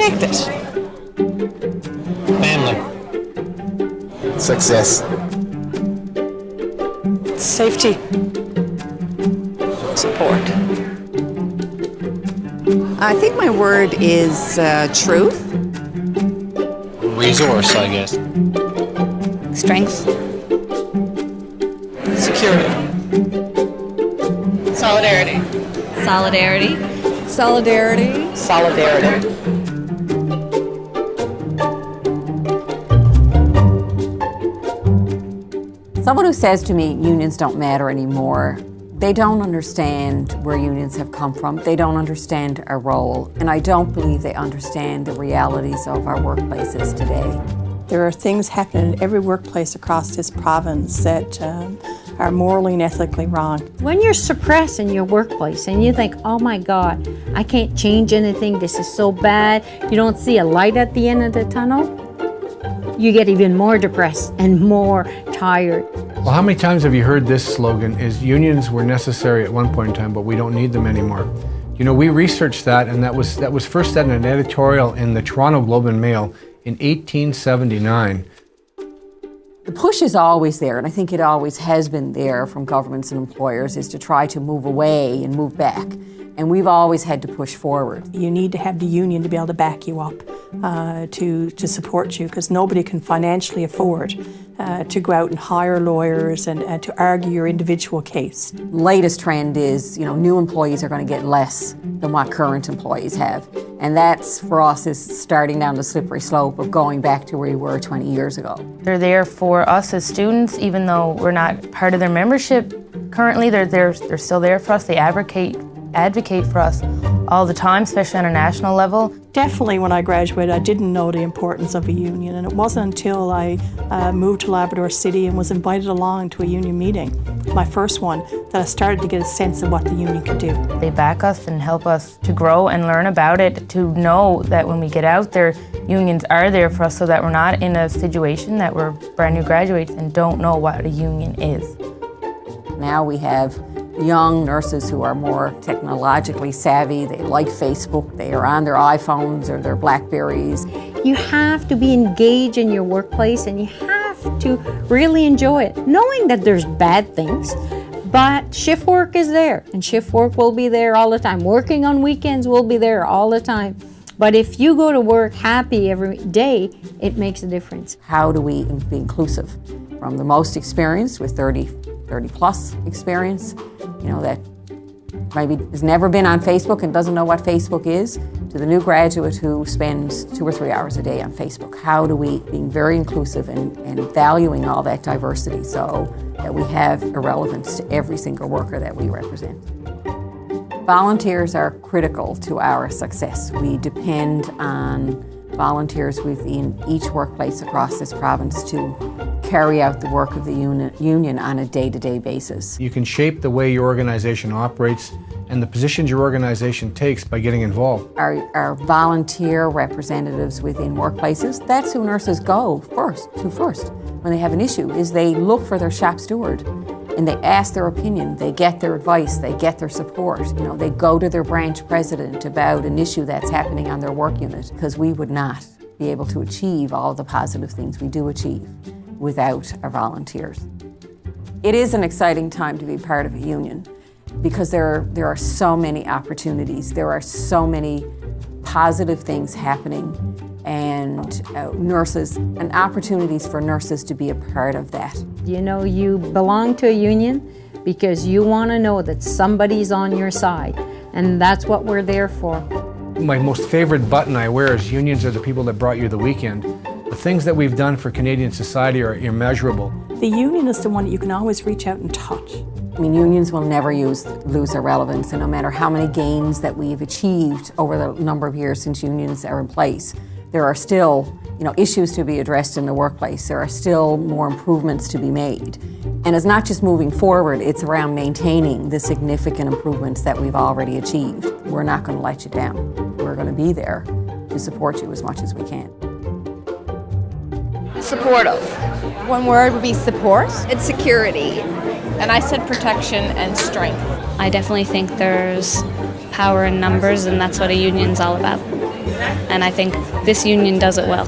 connected. Family. Success. Safety. Support. I think my word is truth. Resource, I guess. Strength. Security. Solidarity. Solidarity. Solidarity. Solidarity. Someone who says to me, unions don't matter anymore, they don't understand where unions have come from. They don't understand our role. And I don't believe they understand the realities of our workplaces today. There are things happening in every workplace across this province that are morally and ethically wrong. When you're suppressed in your workplace and you think, oh my God, I can't change anything, this is so bad, you don't see a light at the end of the tunnel, you get even more depressed and more tired. Well, how many times have you heard this slogan, is unions were necessary at one point in time, but we don't need them anymore? You know, we researched that, and that was first said in an editorial in the Toronto Globe and Mail in 1879. The push is always there, and I think it always has been there from governments and employers, is to try to move away and move back. And we've always had to push forward. You need to have the union to be able to back you up, to support you, because nobody can financially afford to go out and hire lawyers and to argue your individual case. Latest trend is, new employees are going to get less than what current employees have. And that's, for us, is starting down the slippery slope of going back to where we were 20 years ago. They're there for us as students, even though we're not part of their membership currently. They're still there for us. They advocate for us all the time, especially on a national level. Definitely when I graduated, I didn't know the importance of a union, and it wasn't until I moved to Labrador City and was invited along to a union meeting, my first one, that I started to get a sense of what the union could do. They back us and help us to grow and learn about it, to know that when we get out there, unions are there for us, so that we're not in a situation that we're brand new graduates and don't know what a union is. Now we have young nurses who are more technologically savvy. They like Facebook. They are on their iPhones or their Blackberries. You have to be engaged in your workplace, and you have to really enjoy it, knowing that there's bad things, but shift work is there, and shift work will be there all the time. Working on weekends will be there all the time. But if you go to work happy every day, it makes a difference. How do we be inclusive? From the most experienced with 30 plus experience, that maybe has never been on Facebook and doesn't know what Facebook is, to the new graduate who spends 2 or 3 hours a day on Facebook. How do we be very inclusive and valuing all that diversity so that we have a relevance to every single worker that we represent? Volunteers are critical to our success. We depend on volunteers within each workplace across this province to carry out the work of the union on a day-to-day basis. You can shape the way your organization operates and the positions your organization takes by getting involved. Our volunteer representatives within workplaces, that's who nurses go first when they have an issue, is they look for their shop steward and they ask their opinion, they get their advice, they get their support. They go to their branch president about an issue that's happening on their work unit, because we would not be able to achieve all the positive things we do achieve without our volunteers. It is an exciting time to be part of a union, because there are so many opportunities, there are so many positive things happening, and nurses, and opportunities for nurses to be a part of that. You belong to a union because you want to know that somebody's on your side, and that's what we're there for. My most favorite button I wear is unions are the people that brought you the weekend. The things that we've done for Canadian society are immeasurable. The union is the one that you can always reach out and touch. Unions will never lose their relevance, and no matter how many gains that we've achieved over the number of years since unions are in place, there are still issues to be addressed in the workplace. There are still more improvements to be made. And it's not just moving forward, it's around maintaining the significant improvements that we've already achieved. We're not going to let you down. We're going to be there to support you as much as we can. Supportive. One word would be support. It's security. And I said protection and strength. I definitely think there's power in numbers, and that's what a union's all about. And I think this union does it well.